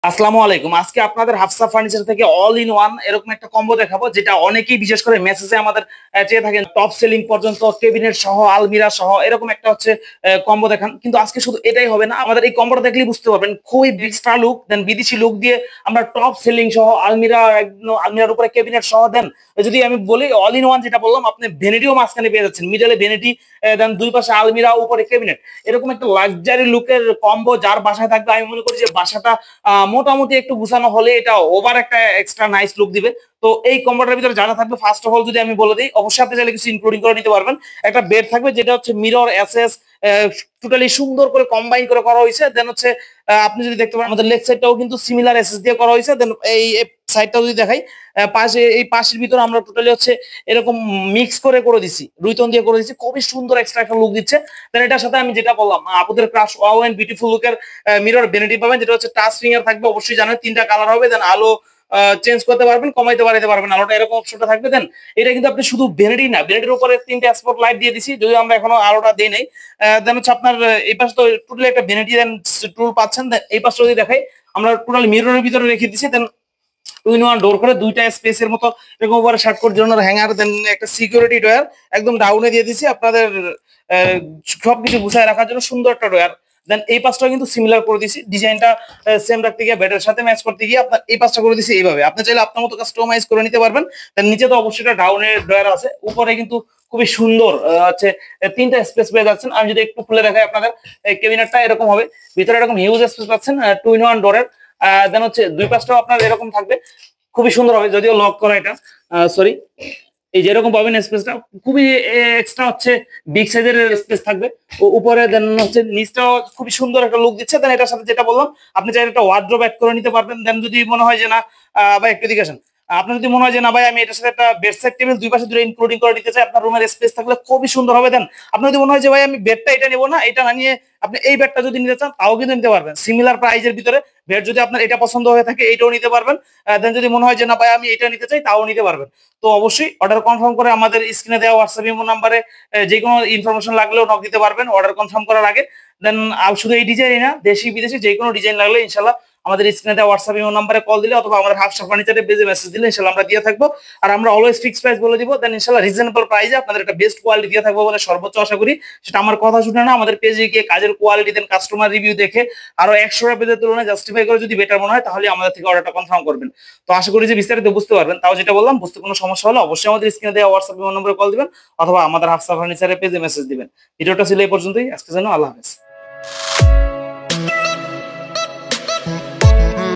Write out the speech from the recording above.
আসসালামু আলাইকুম। আজকে আপনাদের হাফসা ফার্নিচার থেকে অল ইন ওয়ান এরকম একটা কম্বো দেখাবো, যেটা অনেকেই বিশেষ করে মেসেজে আমাদের চেয়ে থাকেন। টপ সেলিং পর্যন্ত কেবিনেট সহ, আলমিরা সহ এরকম একটা হচ্ছে কম্বো দেখান। কিন্তু আজকে শুধু এটাই হবে না, আমাদের এই কম্বোটা দেখলেই বুঝতে পারবেন খুবই বিস্টার লুক দেন, বিদেশি লুক দিয়ে আমরা টপ সেলিং সহ আলমিরা, একদম আলমিরার উপরে কেবিনেট সহ দেন। যদি আমি বলি অল ইন ওয়ান যেটা বললাম, আপনি ভ্যানিটিও মাঝখানে পেয়ে যাচ্ছেন, মিডলে ভ্যানিটি দেন, দুই পাশে আলমিরা, উপরে কেবিনেট। এরকম একটা লাক্সারি লুকের কম্বো যার বাসায় থাকবে, আমি মনে করি যে বাসাটা মোটামুটি একটু গুছানো হলে এটা ওভার একটা এক্সট্রা নাইস লুক দিবে। তো এই কম্বোটার ভিতরে যারা থাকবে, ফার্স্ট অফ অল যদি আমি বলে দিই, অবশ্যই আপনি চাইলে কিছু ইনক্লুডিং করে নিতে পারবেন। একটা বেড থাকবে যেটা হচ্ছে মিরর এসএস, টোটালি সুন্দর করে কম্বাইন করে করা হয়েছে। দেন হচ্ছে আপনি যদি দেখতে পারেন আমাদের লেগ সাইডটাও কিন্তু সিমিলার এসএস দিয়ে করা হয়েছে। দেন এই সাইডটা যদি দেখাই, পাশে এই পাশের ভিতরে আমরা টোটালি হচ্ছে এরকম মিক্স করে করে দিছি, রুইতন দিয়ে করে দিছি, খুবই সুন্দর এক্সট্রা একটা লুক দিচ্ছে। দেন এটার সাথে আমি যেটা বললাম, আপনাদের ক্রাশ ওয়াও এন্ড বিউটিফুল লুকের মিরর ভ্যানিটি পাবেন, যেটা হচ্ছে টাচ ফিঙ্গার থাকবে। অবশ্যই জানেন তিনটা কালার হবে। দেন আলো চেঞ্জ করতে পারবেন, কমাইতে বাড়াইতে পারবেন আলোটা, এরকম অপশনটা থাকবে। দেন এটা কিন্তু আপনি শুধু ভ্যানিটি না, ভ্যানিটির উপরে তিনটা স্পট লাইট দিয়ে দিছি, যদি আমরা এখনো আলোটা দেই নাই। দেন হচ্ছে আপনার এই পাশে তো টোটালি একটা ভ্যানিটি দেন টুল পাচ্ছেন। এই পাশে যদি দেখাই, আমরা টোটাল মিররের ভিতরে রেখে দিছি। দেন টু ইন ওয়ান ডোর করে দুইটা স্পেসের মতো এরকম উপরে শার্ট কোট জন্য হ্যাঙ্গার, দেন একটা সিকিউরিটি ডয়ার একদম ডাউনে দিয়ে দিছি আপনাদের সবকিছু গুছায় রাখার জন্য সুন্দর একটা ডয়ার। দেন এই পাশটা কিন্তু সিমিলার করে দিছি, ডিজাইনটা সেম রাখতে গিয়ে বেডের সাথে ম্যাচ করতে গিয়ে আপনার এই পাশটা করে দিছি এইভাবে। আপনি চাইলে আপনার মতো কাস্টমাইজ করে নিতে পারবেন। দেন নিচে তো অবশ্যই একটা ডাউনের ডয়ার আছে, উপরে কিন্তু খুবই সুন্দর হচ্ছে তিনটা স্পেস পেয়ে যাচ্ছেন। আমি যদি একটু খুলে দেখাই আপনাদের, এই ক্যাবিনেটটা এরকম হবে, ভিতরে এরকম হিউজ স্পেস পাচ্ছেন টু ইন ওয়ান ডোরের। দেন হচ্ছে দুই পাশটাও আপনার এরকম থাকবে, খুবই সুন্দর হবে, যদিও লক করা এটা, সরি। এই যেরকম পাবেন স্পেসটা খুবই এক্সট্রা হচ্ছে বিগ সাইজের স্পেস থাকবে। ও উপরে দেন হচ্ছে নিচটাও খুবই সুন্দর একটা লুক দিচ্ছে। দেন এটার সাথে যেটা বললাম, আপনি চাইলে একটা ওয়ার্ড্রোব অ্যাড করে নিতে পারবেন। দেন যদি মনে হয় যে না ভাই একটু এদিকে আসেন, আপনার যদি মনে হয় যে না ভাই আমি এটার সাথে একটা বেড সাইড টেবিল দুই পাশে দুটো ইনক্লুডিং করে নিতে চাই, আপনার রুমের স্পেস থাকলে খুবই সুন্দর হবে। দেন আপনার যদি মনে হয় যে ভাই আমি বেডটা এটা নেবো না, এটা না নিয়ে আপনি এই বেডটা যদি নিতে চান, তাও কিন্তু নিতে পারবেন সিমিলার প্রাইজের ভিতরে। বেড যদি আপনার এটা পছন্দ হয়ে থাকে, এইটাও নিতে পারবেন। দেন যদি মনে হয় যে না ভাই আমি এটা নিতে চাই, তাও নিতে পারবেন। তো অবশ্যই অর্ডার কনফার্ম করে আমাদের স্ক্রিনে দেওয়া হোয়াটসঅ্যাপ ইমো নাম্বারে যে কোনো ইনফরমেশন লাগলেও নক দিতে পারবেন অর্ডার কনফার্ম করার আগে। দেন শুধু এই ডিজাইনই না, দেশি বিদেশি যে কোনো ডিজাইন লাগলে ইনশাল্লাহ আমাদের স্ক্রিনে দেওয়া হোয়াটসঅ্যাপ ইমো নাম্বারে কল দিলে অথবা আমাদের হাফসা ফার্নিচারের পেজে মেসেজ দিলে ইনশাল্লাহ আমরা দিয়ে থাকবো। আর আমরা অলওয়েজ ফিক্স প্রাইস বলে দিব। দেন ইনশাল্লাহ রিজনেবল প্রাইসে আপনাদের একটা বেস্ট কোয়ালিটি দিয়ে থাকবো বলে সর্বোচ্চ আশা করি। সেটা আমার কথা শুনে না, আমাদের পেজে গিয়ে কাজের কোয়ালিটি দেন কাস্টমার রিভিউ দেখে আরো 100টা পেজের তুলনায় জাস্টিফাই করে যদি বেটার মনে হয়, তাহলে আমাদের থেকে অর্ডারটা কনফার্ম করবেন। তো আশা করি যে বিস্তারিত বুঝতে পারবেন। তাও যেটা বললাম, বুঝতে কোনো সমস্যা হলে অবশ্যই আমাদের স্ক্রিনে দেওয়া হোয়াটসঅ্যাপ নম্বরে কল দিবেন অথবা আমাদের হাফসা ফার্নিচারের পেজে মেসেজ দিবেন। ভিডিওটা ছিল এই পর্যন্তই, আজকের জন্য আল্লাহ হাফেজ।